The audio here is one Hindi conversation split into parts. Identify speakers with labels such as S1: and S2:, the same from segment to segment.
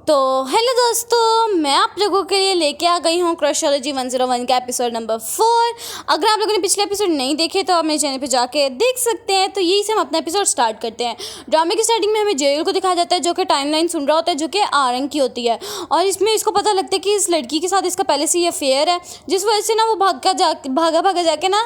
S1: तो हेलो दोस्तों, मैं आप लोगों के लिए लेके आ गई हूँ क्रशोलॉजी 101 का एपिसोड नंबर 4। अगर आप लोगों ने पिछले एपिसोड नहीं देखे तो आप मेरे चैनल पे जाके देख सकते हैं। तो यही से हम अपना एपिसोड स्टार्ट करते हैं। ड्रामे की स्टार्टिंग में हमें जेल को दिखाया जाता है जो कि टाइमलाइन सुन रहा होता है, जो कि आरंग की होती है। और इसमें इसको पता लगता है कि इस लड़की के साथ इसका पहले से ये अफेयर है, जिस वजह से ना वो भागा जाके ना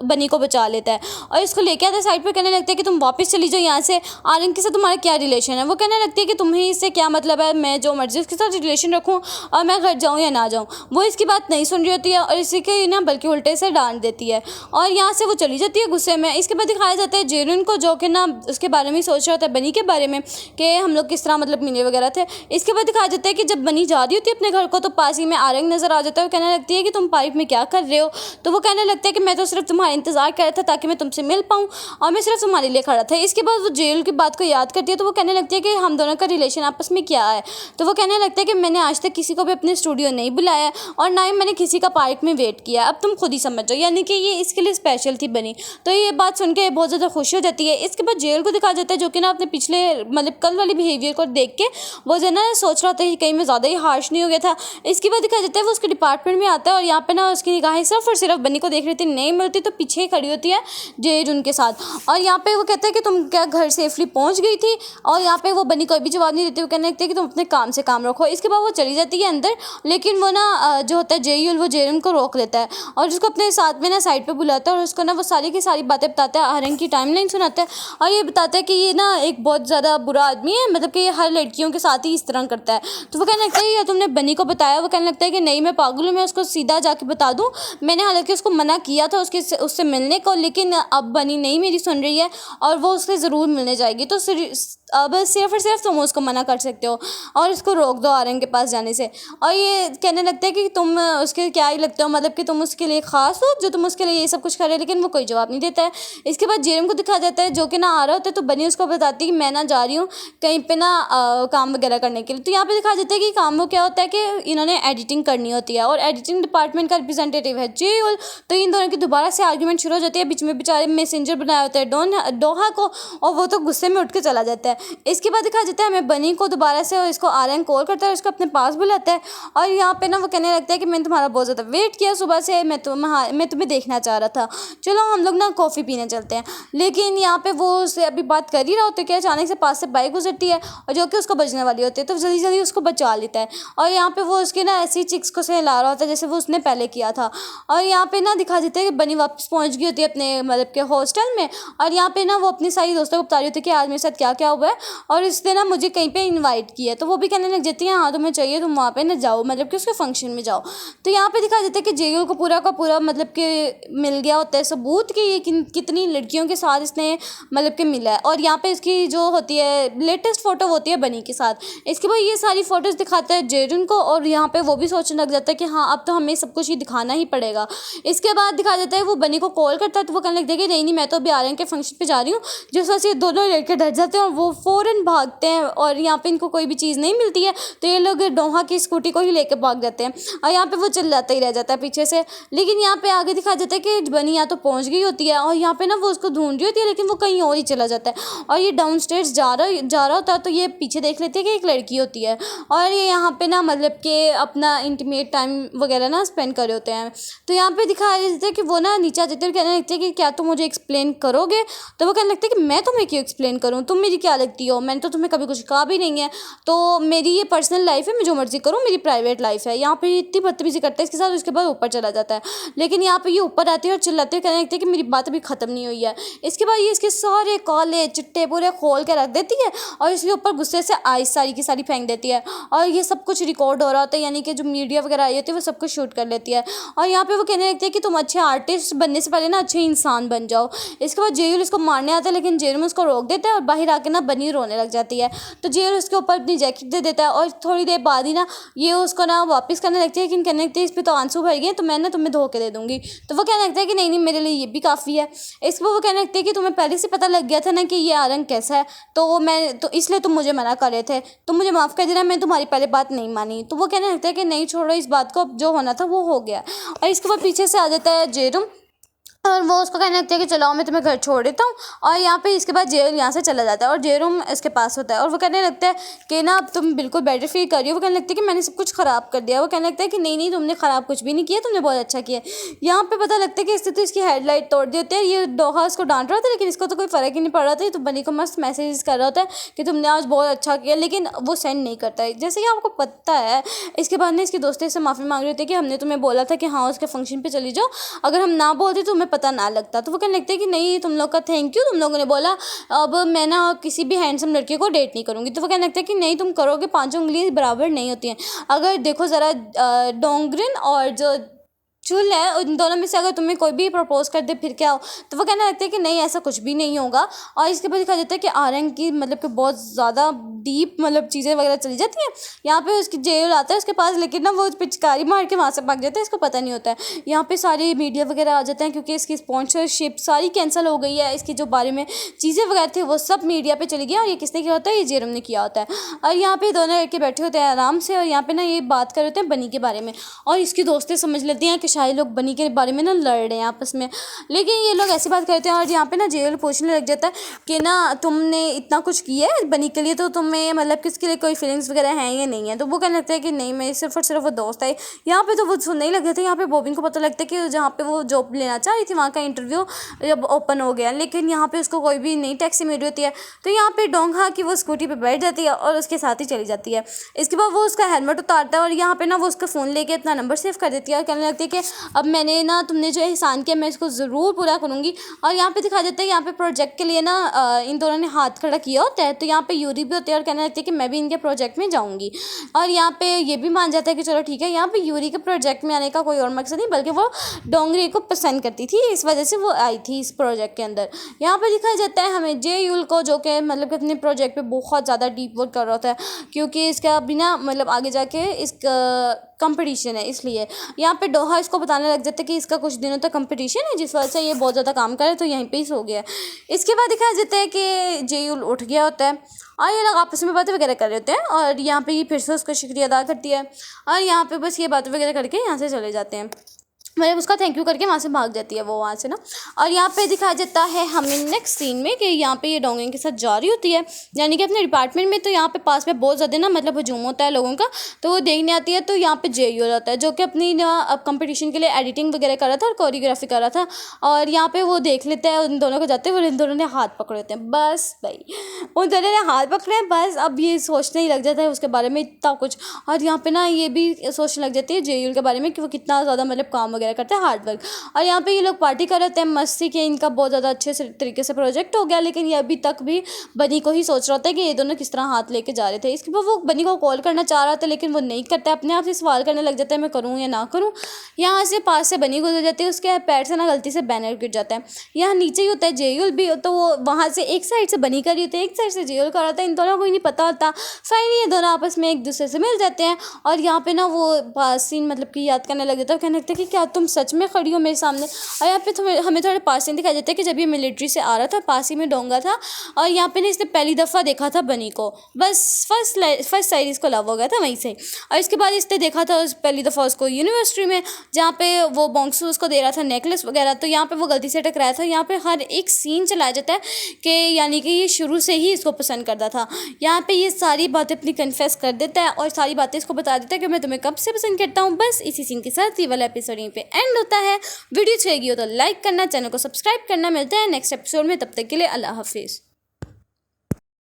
S1: बनी को बचा लेता है और इसको लेके आता है साइड पर। कहने लगता है कि तुम वापस चली जाओ यहाँ से, आरंग के साथ तुम्हारा क्या रिलेशन है। वो कहने लगती है कि तुम्हें इससे क्या मतलब है, मैं जो मर्जी उसके साथ रिलेशन रखूं और मैं घर जाऊं या ना जाऊं। वो इसकी बात नहीं सुन रही होती है और इसी के ना बल्कि उल्टे से डांट देती है और यहाँ से वो चली जाती है गुस्से में। इसके बाद दिखाया जाता है जेरुन को, जो कि ना उसके बारे में सोच रहा होता है, बनी के बारे में कि हम लोग किस तरह मतलब मिले वगैरह थे। इसके बाद दिखाया जाता है कि जब बनी जा रही होती है अपने घर को तो पास ही में आरंग नजर आ जाता है। वो कहने लगती है कि तुम पाइप में क्या कर रहे हो। तो वो कहने लगता है कि मैं तो सिर्फ तुम्हारा इंतजार कर रहा था ताकि मैं तुमसे मिल पाऊँ और मैं सिर्फ तुम्हारे लिए खड़ा था। इसके बाद वो जेल की बात को याद करती है तो वो कहने लगती है कि हम दोनों का रिलेशन आपस में क्या है। तो वो कहने लगता है कि मैंने आज तक किसी को भी अपने स्टूडियो नहीं बुलाया और ना ही मैंने किसी का पार्क में वेट किया, अब तुम खुद ही समझ जाओ। यानी कि ये इसके लिए स्पेशल थी बनी। तो ये बात सुन के बहुत ज़्यादा खुशी हो जाती है। इसके बाद जेल को दिखाया जाता है जो कि ना अपने पिछले मतलब कल वाले बिहेवियर को देख के वो जो ना सोच रहा था कि कहीं मैं ज़्यादा ही हार्श नहीं हो गया था। इसके बाद दिखाया जाता है वो उसके डिपार्टमेंट में आता है और यहाँ पे ना उसकी निगाहें सिर्फ और सिर्फ बनी को देख रही थी, नहीं मिलती तो पीछे ही खड़ी होती है जेरुन के साथ। और यहाँ पे वो कहता है कि तुम क्या घर सेफली पहुँच गई थी, और यहाँ पे वो बनी कोई भी जवाब नहीं देती। वो कहने लगती है कि तुम अपने काम से काम रखो। इसके बाद वो चली जाती है अंदर, लेकिन वो ना जो होता है जेयुल वो जेरुन को रोक लेता है और उसको अपने साथ में ना साइड पे बुलाता है और उसको ना वो सारी की सारी बातें बताता है, आरंग की टाइमलाइन सुनाता है और ये बताता है कि ये ना एक बहुत ज़्यादा बुरा आदमी है, मतलब कि ये हर लड़कियों के साथ ही इस तरह करता है। तो वो कहने लगता है या तुमने बनी को बताया। वो कहने लगता है कि नहीं, मैं पागल हूँ, मैं उसको सीधा जाके बता दूँ। मैंने हालांकि उसको मना किया था उससे मिलने को, लेकिन अब बनी नहीं मेरी सुन रही है और वो उससे ज़रूर मिलने जाएगी। तो अब सिर्फ और सिर्फ तुम उसको मना कर सकते हो और इसको रोक दो आरंग के पास जाने से। और ये कहने लगता है कि तुम उसके क्या ही लगते हो, मतलब कि तुम उसके लिए खास हो जो तुम उसके लिए ये सब कुछ कर रहे हो। लेकिन वो कोई जवाब नहीं देता है। इसके बाद जेरम को दिखा जाता है जो कि ना आ रहा होता है। तो बनी उसको बताती है कि मैं ना जा रही हूँ कहीं पे ना काम वगैरह करने के लिए। तो यहाँ पे दिखा जाता है कि काम वो क्या होता है कि इन्होंने एडिटिंग करनी होती है और एडिटिंग डिपार्टमेंट का रिप्रेजेंटेटिव है जेयुल। तो इन दोनों की दोबारा से आर्ग्यूमेंट शुरू हो जाती है। बीच में बेचारे मैसेंजर बनाया होता है डोहा को और वो तो गुस्से में उठ के चला जाता है। इसके बाद दिखा जाता है हमें बनी को दोबारा से, इसको आरंग कॉल करता है, उसको अपने पास बुलाता है और यहाँ पे ना वो कहने लगता है कि मैंने तुम्हारा बहुत ज़्यादा वेट किया सुबह से, मैं तुम्हें देखना चाह रहा था, चलो हम लोग ना कॉफ़ी पीने चलते हैं। लेकिन यहाँ पे वो उससे अभी बात कर ही रहा होता है कि अचानक से पास से बाइक गुजरती है और जो कि उसको बचने वाली होती है। तो जल्दी जल्दी उसको बचा लेता है और यहाँ पे वो उसके ना ऐसी चिक्स को सहला रहा होता है जैसे वो उसने पहले किया था। और यहाँ पे ना दिखा देता है कि बनी वापस पहुँच गई होती है अपने मतलब के हॉस्टल में और यहाँ पे ना वो अपनी सारी दोस्तों को बता रही होती है कि आज मेरे साथ क्या क्या हुआ है और इसने ना मुझे कहीं पे इनवाइट किया। तो वो भी कहने लग जाती है हाँ तुम्हें चाहिए तुम वहाँ पे ना जाओ, मतलब कि उसके फंक्शन में जाओ। तो यहाँ पे दिखा देता है कि जेयुल को पूरा का पूरा मतलब कि मिल गया होता है सबूत कि ये कितनी लड़कियों के साथ इसने मतलब कि मिला है। और यहाँ पे इसकी जो होती है लेटेस्ट फोटो होती है बनी के साथ। इसके बाद ये सारी फोटोज़ दिखाता है जेरुन को और यहाँ पे वो भी सोचने लग जाता है कि हाँ अब तो हमें सब कुछ ही दिखाना ही पड़ेगा। इसके बाद दिखा देता है वो बनी को कॉल करता है तो वो कहने लगता है कि नहीं मैं तो अभी आर्यन के फंक्शन पे जा रही हूँ। जिस वजह से दोनों लड़के डर जाते हैं और वो फ़ौरन भागते हैं और यहाँ पे इनको कोई भी चीज़ नहीं मिलती है तो ये लोग डोहा की स्कूटी को ही लेकर भाग जाते हैं और यहाँ पे वो चिल्लाता ही रह जाता है पीछे से। लेकिन यहाँ पे आगे दिखा जाता है कि बनी यहाँ तो पहुँच गई होती है और यहाँ पे ना वो उसको ढूंढ रही होती है लेकिन वो कहीं और ही चला जाता है और ये डाउन स्टेयर्स जा रहा होता है। तो ये पीछे देख लेते हैं कि एक लड़की होती है और ये यहाँ पे ना मतलब कि अपना इंटीमेट टाइम वगैरह ना स्पेंड कर रहे होते हैं। तो यहाँ पे दिखाया जाता है कि वो ना नीचे आ जाते हैं, कहने लगते हैं कि क्या तुम मुझे एक्सप्लेन करोगे। तो वो कहने लगते हैं कि मैं तुम्हें क्यों एक्सप्लेन करूँ, तुम मेरी क्या लगती हो, मैंने तो तुम्हें कभी कुछ कहा भी नहीं है, तो मेरी ये पर्सनल लाइफ है, मैं जो मर्जी करूँ, मेरी प्राइवेट लाइफ है। यहाँ पे इतनी बदतमीजी करता है इसके साथ, उसके बाद ऊपर चला जाता है। लेकिन यहाँ पे ये ऊपर आती है और चिल्लाते हुए कहने लगती है कि मेरी बात अभी ख़त्म नहीं हुई है। इसके बाद ये इसके सारे काले चिट्टे पूरे खोल के रख देती है और इसके ऊपर गुस्से से आइस सारी की सारी फेंक देती है और ये सब कुछ रिकॉर्ड हो रहा होता है, यानी कि जो मीडिया वगैरह आई होती है वो सब कुछ शूट कर लेती है। और यहाँ पे वो कहने लगती है कि तुम अच्छे आर्टिस्ट बनने से पहले ना अच्छे इंसान बन जाओ। इसके बाद जेयुल इसको मारने आता है लेकिन जेरुन उसको रोक देता है और बाहर आके ना बनी रोने लग जाती है। तो जेयुल उसके ऊपर अपनी जैकेट दे देता है और थोड़ी देर बाद ही ना ये उसको ना वापस करने लगती है, लेकिन कहने लगती है इस पर तो आंसू भर गए तो मैं ना तुम्हें धो के दे दूँगी। तो वो कहने लगता है कि नहीं मेरे लिए ये भी काफ़ी है। इस पर वो कहने लगती है कि तुम्हें पहले से पता लग गया था ना कि ये आरंग कैसा है, तो मैं तो इसलिए तुम मुझे मना कर रहे थे, तुम मुझे माफ़ कर देना, मैं तुम्हारी पहले बात नहीं मानी। तो वो कहने लगता है कि नहीं छोड़ो इस बात को, जो होना था वो हो गया। और इसके बाद पीछे से आ जाता है जेरुन और वो उसको कहने लगती है कि चलो मैं तुम्हें घर छोड़ देता हूँ। और यहाँ पे इसके बाद जेल यहाँ से चला जाता है और जे रूम इसके पास होता है और वो कहने लगता है कि ना अब तुम बिल्कुल बेटर फील कर रही हो। वो कहने लगती है कि मैंने सब कुछ ख़राब कर दिया। वो कहने लगता है कि नहीं नहीं, तुमने ख़राब कुछ भी नहीं किया, तुमने बहुत अच्छा किया। यहाँ पे पता लगता है कि इससे तो इसकी हेडलाइट तोड़ दी होती है। ये दोहा उसको डांट रहा था लेकिन इसको तो कोई फ़र्क ही नहीं पड़ रहा था। ये तो बनी को मस्त मैसेज कर रहा होता है कि तुमने आज बहुत अच्छा किया, लेकिन वो सेंड नहीं करता है। जैसे कि आपको पता है इसके बाद ना इसकी दोस्ती से माफ़ी मांग रही होती है कि हमने तुम्हें बोला था कि हाँ उसके फंक्शन पे चली जाओ, अगर हम ना बोलते तो तुम्हें पता ना लगता। तो वो कहने लगता है कि नहीं तुम लोग का थैंक यू, तुम लोगों ने बोला, अब मैं ना किसी भी हैंडसम लड़के को डेट नहीं करूँगी। तो वो कहने लगता है कि नहीं तुम करोगे, पाँचों उंगलियां बराबर नहीं होती हैं। अगर देखो ज़रा डोंगरिन और जो चुल है उन दोनों में से अगर तुम्हें कोई भी प्रपोज कर दे फिर क्या हो। तो वो कहने लगता है कि नहीं ऐसा कुछ भी नहीं होगा। और इसके बाद दिखा देता है कि आर्यन की मतलब कि बहुत ज़्यादा डीप मतलब चीज़ें वगैरह चली जाती हैं। यहाँ पे उसकी जेल आता है उसके पास, लेकिन ना वो पिचकारी मार के वहाँ से भाग जाता है, इसको पता नहीं होता है। यहाँ पे सारी मीडिया वगैरह आ जाते हैं क्योंकि इसकी स्पॉन्सरशिप सारी कैंसिल हो गई है। इसकी जो बारे में चीज़ें वगैरह थी वो सब मीडिया पे चली गई और ये किसने किया होता है, ये जेरम ने किया होता है। और यहाँ पे दोनों लड़के बैठे होते हैं आराम से और यहाँ पे ना ये बात कर रहे होते हैं बनी के बारे में। और इसकी दोस्तें समझ लेती हैं कि शायद लोग बनी के बारे में ना लड़ रहे हैं आपस में, लेकिन ये लोग ऐसी बात करते हैं। और यहाँ पे ना जेल पूछने लग जाता है कि ना तुमने इतना कुछ किया है बनी के लिए, तो तुम्हें मतलब किसके लिए कोई फीलिंग्स वगैरह हैं या नहीं है। तो वो कहने लगता है कि नहीं मैं सिर्फ और सिर्फ वो दोस्त है। यहाँ पे तो वो सुनने ही लग जाते हैं। यहाँ पे बॉबिन को पता लगता है कि जहाँ पे वो जॉब लेना चाह रही थी वहाँ का इंटरव्यू जब ओपन हो गया, लेकिन यहाँ पे उसको कोई भी नई टैक्सी मिल रही होती है। तो यहाँ पे डोंगा की वो स्कूटी पे बैठ जाती है और उसके साथ ही चली जाती है। इसके बाद वो उसका हेलमेट उतारता है और यहाँ पे ना वो उसका फ़ोन लेके अपना नंबर सेव कर देती है और कहने लगती है कि अब मैंने ना तुमने जो एहसान किया मैं इसको ज़रूर पूरा करूँगी। और यहाँ पे दिखा देता है यहाँ पे प्रोजेक्ट के लिए ना इन दोनों ने हाथ खड़ा किया होता है। तो यहाँ पे यूरी भी होती है और कहने लगती है कि मैं भी इनके प्रोजेक्ट में जाऊँगी। और यहाँ पे ये भी मान जाता है कि चलो ठीक है। यहाँ पे यूरी के प्रोजेक्ट में आने का कोई और मकसद नहीं बल्कि वो डोंगरी को पसंद करती थी, इस वजह से वो आई थी इस प्रोजेक्ट के अंदर। यहाँ पे दिखाया जाता है हमें जे यूल को, जो कि मतलब कि अपने प्रोजेक्ट पे बहुत ज़्यादा डीप वर्क कर रहा होता है क्योंकि इसका बिना मतलब आगे जाके इसका कंपटीशन है, इसलिए यहाँ पे डोहा इसको बताने लग जाता है कि इसका कुछ दिनों तक कंपटीशन है जिस वजह से ये बहुत ज़्यादा काम करे, तो यहीं पे ही सो गया। इसके बाद दिखाया जाता है कि जेयूल उठ गया होता है और ये लोग आपस में बातें वगैरह कर रहे होते हैं और यहाँ पे ये फिर से उसका शुक्रिया अदा करती है और यहाँ पे बस ये बातें वगैरह करके यहाँ से चले जाते हैं, मतलब उसका थैंक यू करके वहाँ से भाग जाती है वो वहाँ से ना। और यहाँ पे दिखाया जाता है हमें नेक्स्ट सीन में कि यहाँ पे ये डोंगरिन के साथ जा रही होती है यानी कि अपने डिपार्टमेंट में। तो यहाँ पे पास में बहुत ज़्यादा ना मतलब हजूम होता है लोगों का, तो वो देखने आती है। तो यहाँ पे जे हो जाता है जो कि अपनी ना अब कंपटीशन के लिए एडिटिंग वगैरह कर रहा था और कोरियोग्राफी कर रहा था। और यहाँ पे वो देख लेते हैं उन दोनों को जाते हैं और इन दोनों ने हाथ पकड़े होते हैं। बस भाई उन दोनों ने हाथ पकड़े हैं, बस अब ये सोचने ही लग जाता है उसके बारे में इतना कुछ। और यहाँ पे ना ये भी सोचने लग जाती है जेयूल के बारे में कि वो कितना ज़्यादा मतलब काम वगैरह करते हैं, हार्ड वर्क। और यहाँ पे ये लोग पार्टी कर रहे थे मस्ती के, इनका बहुत ज़्यादा अच्छे से तरीके से प्रोजेक्ट हो गया। लेकिन ये अभी तक भी बनी को ही सोच रहा था कि ये दोनों किस तरह हाथ लेके जा रहे थे। इसके बाद वो बनी को कॉल करना चाह रहा था लेकिन वो नहीं करता, अपने आप से सवाल करने लग जाता है मैं करूँ या ना करूँ। यहाँ से पास से बनी गुजर जाती है, उसके पैर से ना गलती से बैनर गिर जाता है। यहाँ नीचे ही होता है जेयूल भी, तो वो वहाँ से एक साइड से बनी कर रही होती है, एक साइड से जेयूल कर रहा था। इन दोनों को ही नहीं पता होता। फाइनली ये दोनों आपस में एक दूसरे से मिल जाते हैं और यहाँ पे ना वो सीन मतलब कि याद करने लग जाता है, कहने लगता है कि क्या तुम सच में खड़ी हो मेरे सामने। और यहाँ पे हमें थोड़े पास सीन दिखाई देता है कि जब ये मिलिट्री से आ रहा था पास ही में डोंगा था और यहाँ पे ना इसने पहली दफ़ा देखा था बनी को, बस फर्स्ट साइड इसको लव हो गया था वहीं से। और इसके बाद इसने देखा था पहली दफ़ा उसको यूनिवर्सिटी में जहाँ पे वो बॉन्क्सू उसको दे रहा था नेकलेस वगैरह, तो यहाँ पे वो गलती से टकराया था। यहाँ पे हर एक सीन चलाया जाता है कि यानी कि ये शुरू से ही इसको पसंद करता था। यहाँ पे ये सारी बातें अपनी कन्फेस कर देता है और सारी बातें इसको बता देता है कि मैं तुम्हें कब से पसंद करता हूँ। बस इसी सीन के साथ ये वाला एपिसोड यहीं पे एंड होता है। वीडियो अच्छी लगी हो तो लाइक करना, चैनल को सब्सक्राइब करना। मिलते हैं नेक्स्ट एपिसोड में, तब तक के लिए अल्लाह हाफिज़।